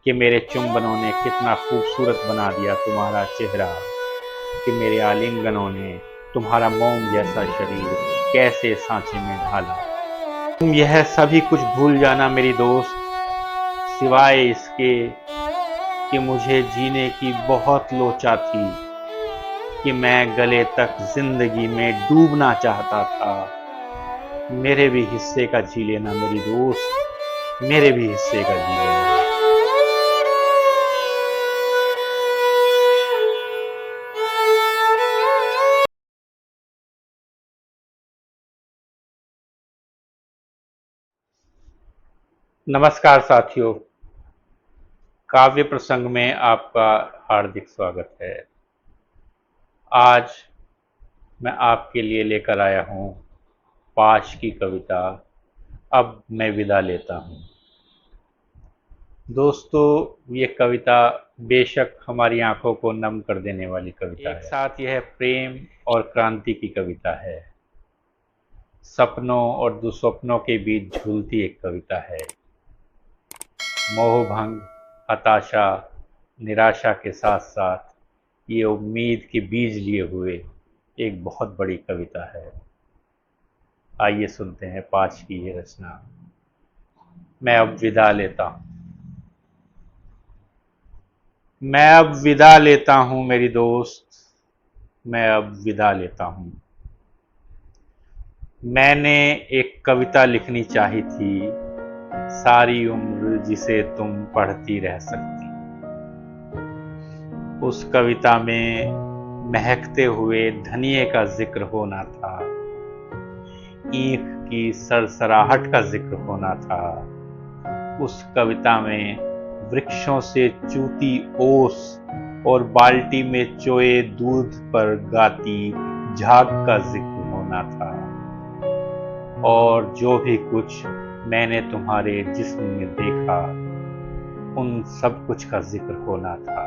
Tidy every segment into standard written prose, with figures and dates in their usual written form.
कि मेरे चुंबनों ने कितना खूबसूरत बना दिया तुम्हारा चेहरा, कि मेरे आलिंगनों ने तुम्हारा मोम जैसा शरीर कैसे सांचे में ढाला। तुम यह सभी कुछ भूल जाना मेरी दोस्त, सिवाय इसके कि मुझे जीने की बहुत लोचा थी, कि मैं गले तक जिंदगी में डूबना चाहता था। मेरे भी हिस्से का जी लेना मेरी दोस्त, मेरे भी हिस्से का जी लेना। नमस्कार साथियों, काव्य प्रसंग में आपका हार्दिक स्वागत है। आज मैं आपके लिए लेकर आया हूँ पाश की कविता, अब मैं विदा लेता हूँ। दोस्तों, ये कविता बेशक हमारी आंखों को नम कर देने वाली कविता है। एक साथ यह प्रेम और क्रांति की कविता है, सपनों और दुस्वप्नों के बीच झूलती एक कविता है। मोहभंग, हताशा, निराशा के साथ साथ ये उम्मीद के बीज लिए हुए एक बहुत बड़ी कविता है। आइए सुनते हैं पाश की ये रचना, मैं अब विदा लेता हूँ। मैं अब विदा लेता हूँ मेरी दोस्त, मैं अब विदा लेता हूँ। मैंने एक कविता लिखनी चाही थी, सारी उम्र जिसे तुम पढ़ती रह सकती। उस कविता में महकते हुए धनिये का जिक्र होना था, ईख की सरसराहट का जिक्र होना था। उस कविता में वृक्षों से चूती ओस और बाल्टी में चोए दूध पर गाती झाग का जिक्र होना था। और जो भी कुछ मैंने तुम्हारे जिस्म में देखा, उन सब कुछ का जिक्र होना था।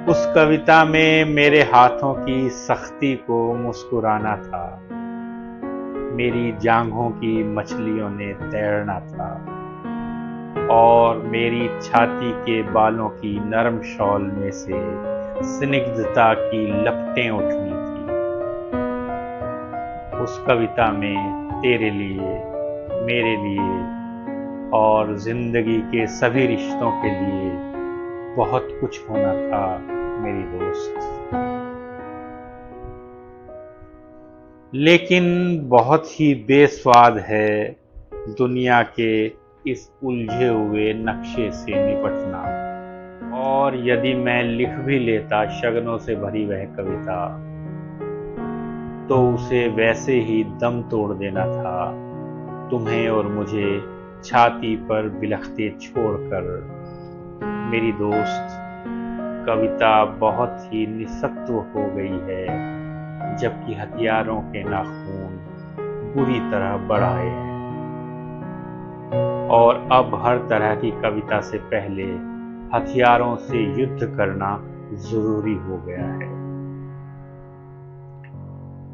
उस कविता में मेरे हाथों की सख्ती को मुस्कुराना था, मेरी जांघों की मछलियों ने तैरना था, और मेरी छाती के बालों की नरम शॉल में से स्निग्धता की लपटें उठनी थी। उस कविता में तेरे लिए, मेरे लिए और जिंदगी के सभी रिश्तों के लिए बहुत कुछ होना था मेरी दोस्त। लेकिन बहुत ही बेस्वाद है दुनिया के इस उलझे हुए नक्शे से निपटना। और यदि मैं लिख भी लेता शगनों से भरी वह कविता, तो उसे वैसे ही दम तोड़ देना था, तुम्हें और मुझे छाती पर बिलखते छोड़कर। मेरी दोस्त, कविता बहुत ही निस्सत्व हो गई है, जबकि हथियारों के नाखून बुरी तरह बढ़ाए हैं। और अब हर तरह की कविता से पहले हथियारों से युद्ध करना जरूरी हो गया है।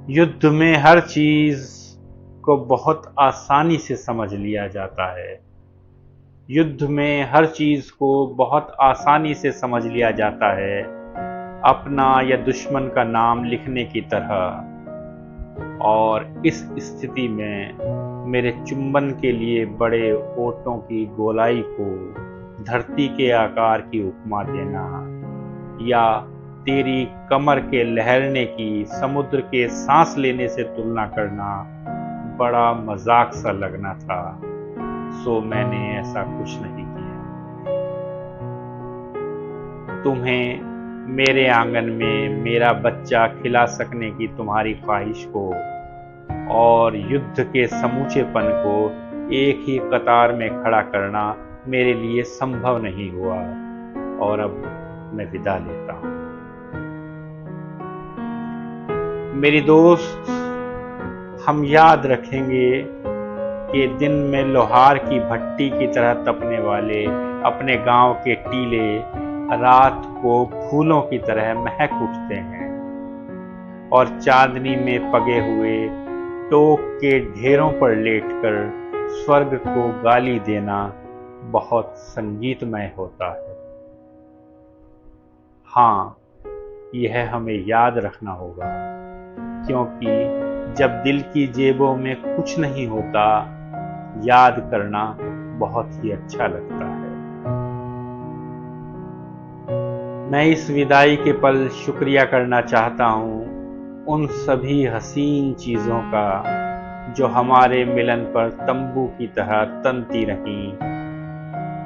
युद्ध में हर चीज को बहुत आसानी से समझ लिया जाता है। युद्ध में हर चीज को बहुत आसानी से समझ लिया जाता है, अपना या दुश्मन का नाम लिखने की तरह। और इस स्थिति में मेरे चुंबन के लिए बड़े ओंठों की गोलाई को धरती के आकार की उपमा देना, या तेरी कमर के लहरने की समुद्र के सांस लेने से तुलना करना बड़ा मजाक सा लगना था। सो मैंने ऐसा कुछ नहीं किया। तुम्हें मेरे आंगन में मेरा बच्चा खिला सकने की तुम्हारी ख्वाहिश को और युद्ध के समूचेपन को एक ही कतार में खड़ा करना मेरे लिए संभव नहीं हुआ। और अब मैं विदा लेता हूं मेरी दोस्त। हम याद रखेंगे कि दिन में लोहार की भट्टी की तरह तपने वाले अपने गांव के टीले रात को फूलों की तरह महक उठते हैं, और चांदनी में पगे हुए टोक के ढेरों पर लेटकर स्वर्ग को गाली देना बहुत संगीतमय होता है। हाँ, यह हमें याद रखना होगा, क्योंकि जब दिल की जेबों में कुछ नहीं होता, याद करना बहुत ही अच्छा लगता है। मैं इस विदाई के पल शुक्रिया करना चाहता हूँ उन सभी हसीन चीज़ों का जो हमारे मिलन पर तंबू की तरह तनती रहीं,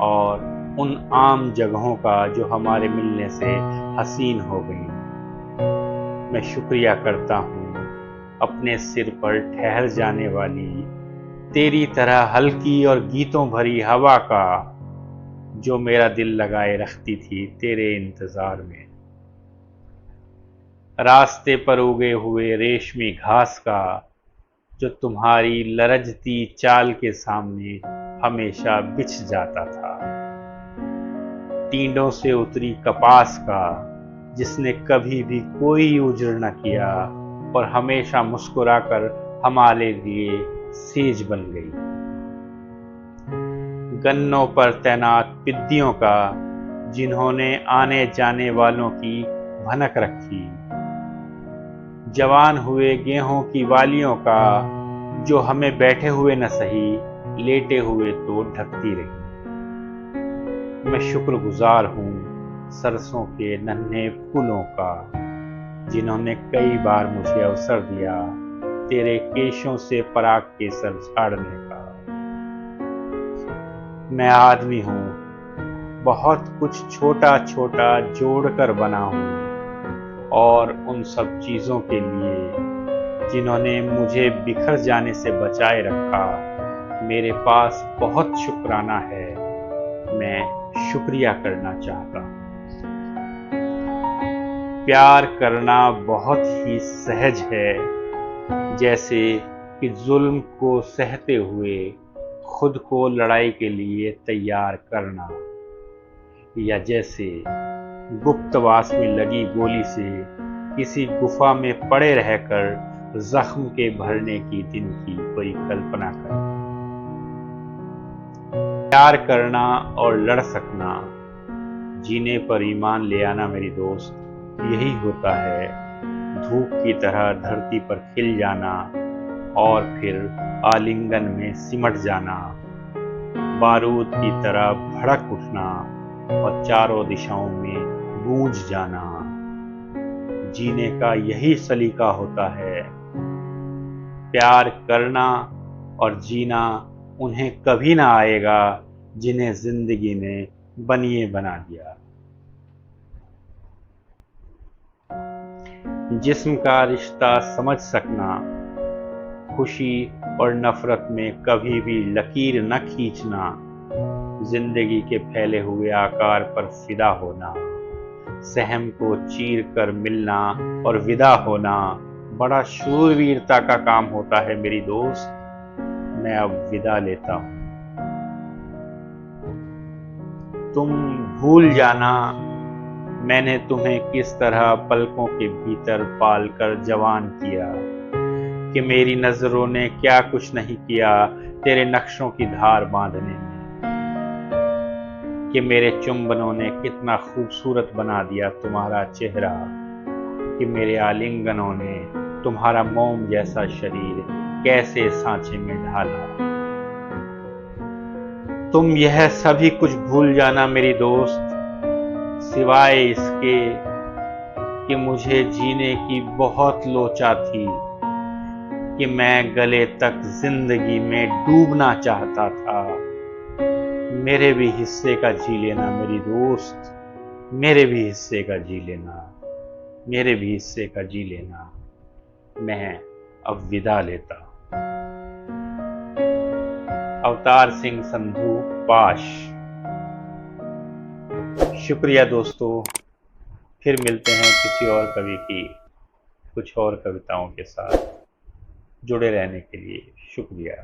और उन आम जगहों का जो हमारे मिलने से हसीन हो गई। मैं शुक्रिया करता हूँ अपने सिर पर ठहर जाने वाली तेरी तरह हल्की और गीतों भरी हवा का, जो मेरा दिल लगाए रखती थी तेरे इंतजार में। रास्ते पर उगे हुए रेशमी घास का, जो तुम्हारी लरजती चाल के सामने हमेशा बिछ जाता था। टींडों से उतरी कपास का, जिसने कभी भी कोई उजड़ न किया और हमेशा मुस्कुराकर हमारे लिए सेज बन गई। गन्नों पर तैनात पिद्दियों का, जिन्होंने आने जाने वालों की भनक रखी। जवान हुए गेहूं की वालियों का, जो हमें बैठे हुए न सही लेटे हुए तो ढकती रही। मैं शुक्रगुजार हूँ सरसों के नन्हे फूलों का, जिन्होंने कई बार मुझे अवसर दिया तेरे केशों से पराग केसर झाड़ने का। मैं आदमी हूँ, बहुत कुछ छोटा छोटा जोड़कर बना हूँ, और उन सब चीज़ों के लिए जिन्होंने मुझे बिखर जाने से बचाए रखा, मेरे पास बहुत शुक्राना है। मैं शुक्रिया करना चाहता हूँ। प्यार करना बहुत ही सहज है, जैसे कि जुल्म को सहते हुए खुद को लड़ाई के लिए तैयार करना, या जैसे गुप्तवास में लगी गोली से किसी गुफा में पड़े रहकर जख्म के भरने की दिन की परिकल्पना करना। प्यार करना और लड़ सकना, जीने पर ईमान ले आना मेरी दोस्त, यही होता है धूप की तरह धरती पर खिल जाना और फिर आलिंगन में सिमट जाना, बारूद की तरह भड़क उठना और चारों दिशाओं में गूंज जाना। जीने का यही सलीका होता है। प्यार करना और जीना उन्हें कभी ना आएगा जिन्हें जिंदगी ने बनिए बना दिया। जिस्म का रिश्ता समझ सकना, खुशी और नफरत में कभी भी लकीर न खींचना, जिंदगी के फैले हुए आकार पर फिदा होना, सहम को चीर कर मिलना और विदा होना बड़ा शूरवीरता का काम होता है मेरी दोस्त। मैं अब विदा लेता हूँ। तुम भूल जाना मैंने तुम्हें किस तरह पलकों के भीतर पाल कर जवान किया, कि मेरी नजरों ने क्या कुछ नहीं किया तेरे नक्शों की धार बांधने में, कि मेरे चुंबनों ने कितना खूबसूरत बना दिया तुम्हारा चेहरा, कि मेरे आलिंगनों ने तुम्हारा मोम जैसा शरीर कैसे सांचे में ढाला। तुम यह सभी कुछ भूल जाना मेरी दोस्त, सिवाय इसके कि मुझे जीने की बहुत लोचा थी, कि मैं गले तक जिंदगी में डूबना चाहता था। मेरे भी हिस्से का जी लेना मेरी दोस्त, मेरे भी हिस्से का जी लेना, मेरे भी हिस्से का जी लेना। मैं अब विदा लेता। अवतार सिंह संधू, पाश। शुक्रिया दोस्तों, फिर मिलते हैं किसी और कवि की कुछ और कविताओं के साथ। जुड़े रहने के लिए शुक्रिया।